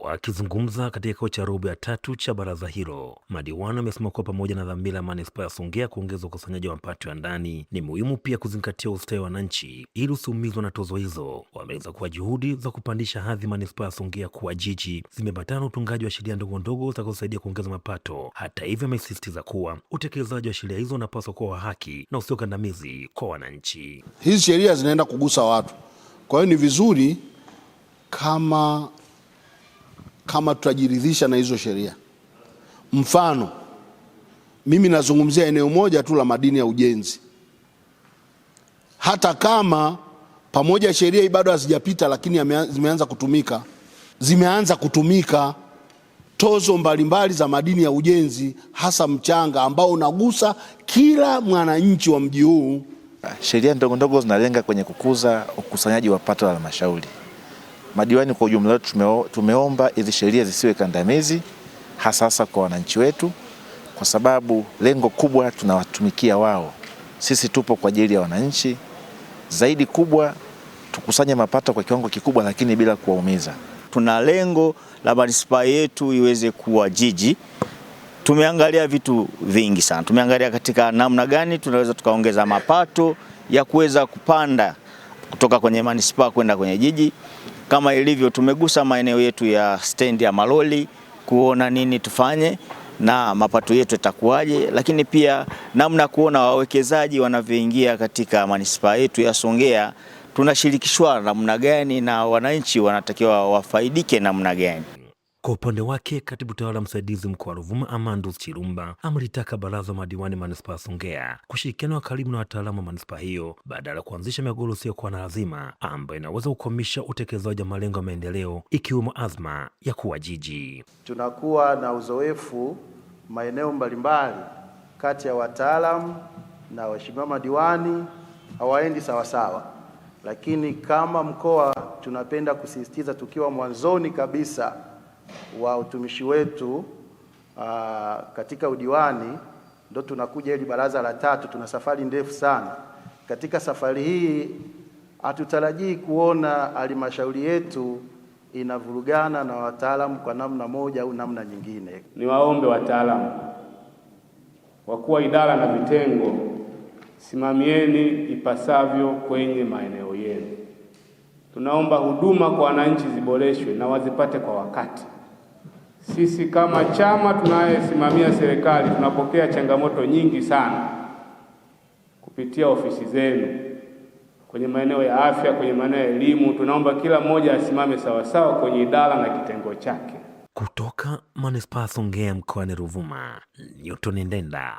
Wakizungumza katika kikao cha robo ya 3 cha baraza hilo, madiwani wamesema kuwa pamoja na dhamira ya manispaa ya Songea kuongeza ukusanyaji wa mapato ya ndani, ni muhimu pia kuzingatia ustawi wa wananchi ili usiumizwe na tozo hizo. Wameeleza kuwa juhudi za kupandisha hadhi manispaa ya Songea kuwa jiji zimeambatana na utungaji wa sheria ndogo ndogo zitakazosaidia kuongeza mapato. Hata hivyo, amesisitiza kuwa utekelezaji wa sheria hizo unapaswa kuwa wa haki na usio kandamizi kwa wananchi. Hizi sheria zinaenda kugusa watu, kwa hiyo ni vizuri kama tutajiridhisha na hizo sheria. Mfano, mimi nazungumzia eneo moja tu la madini ya ujenzi. Hata kama pamoja sheria bado hazijapita, lakini zimeanza kutumika tozo mbalimbali za madini ya ujenzi, hasa mchanga ambao unagusa kila mwananchi wa mji huu. Sheria ndogo ndogo zinalenga kwenye kukuza ukusanyaji wa pato la halmashauri. Madiwani kwa ujumla wetu tumeomba hizi sheria zisiwe kandamizi, hasa kwa wananchi wetu, kwa sababu lengo kubwa tunawatumikia wao. Sisi tupo kwa ajili ya wananchi. Zaidi kubwa tukusanye mapato kwa kiwango kikubwa, lakini bila kuwaumiza. Tuna lengo la manispaa yetu iweze kuwa jiji. Tumeangalia vitu vingi sana. Tumeangalia katika namna gani tunaweza tukaongeza mapato ya kuweza kupanda kutoka kwenye manispaa kwenda kwenye jiji. Kama ilivyo, tumegusa maeneo yetu ya stendi ya maloli kuona nini tufanye na mapato yetu itakuwaje, lakini pia namna kuona wawekezaji wanavyoingia katika manispaa yetu ya Songea, tunashirikishwa namna gani na wananchi wanatakiwa wafaidike namna gani. Kwa upande wake, katibu tawala msaidizi mkoa wa Ruvuma Amandus Chirumba amelitaka baraza la madiwani manispaa ya Songea kushirikiana wa karibu na wataalamu wa manispaa hiyo badala ya kuanzisha migogoro isiyokuwa na lazima ambayo inaweza kukwamisha utekelezaji wa malengo ya maendeleo ikiwemo azma ya kuwa jiji. Tunakuwa na uzoefu maeneo mbalimbali kati ya wataalamu na waheshimiwa madiwani hawaendi sawasawa, lakini kama mkoa tunapenda kusisitiza tukiwa mwanzoni kabisa wa utumishi wetu katika udiwani, ndo tunakuja hili baraza la 3. Tuna safari ndefu sana. Katika safari hii hatutarajii kuona halmashauri yetu inavurugana na wataalamu kwa namna moja au namna nyingine. Niwaombe wataalamu, wakuu wa idara na vitengo, simamieni ipasavyo kwenye maeneo yenu. Tunaomba huduma kwa wananchi ziboreshwe na wazipate kwa wakati. Sisi kama chama tunayesimamia serikali tunapokea changamoto nyingi sana kupitia ofisi zenu kwenye maeneo ya afya, kwenye maeneo ya elimu. Tunaomba kila mmoja asimame sawasawa kwenye idara na kitengo chake. Kutoka manispaa Songea mkoani Ruvuma, Newton Ndenda.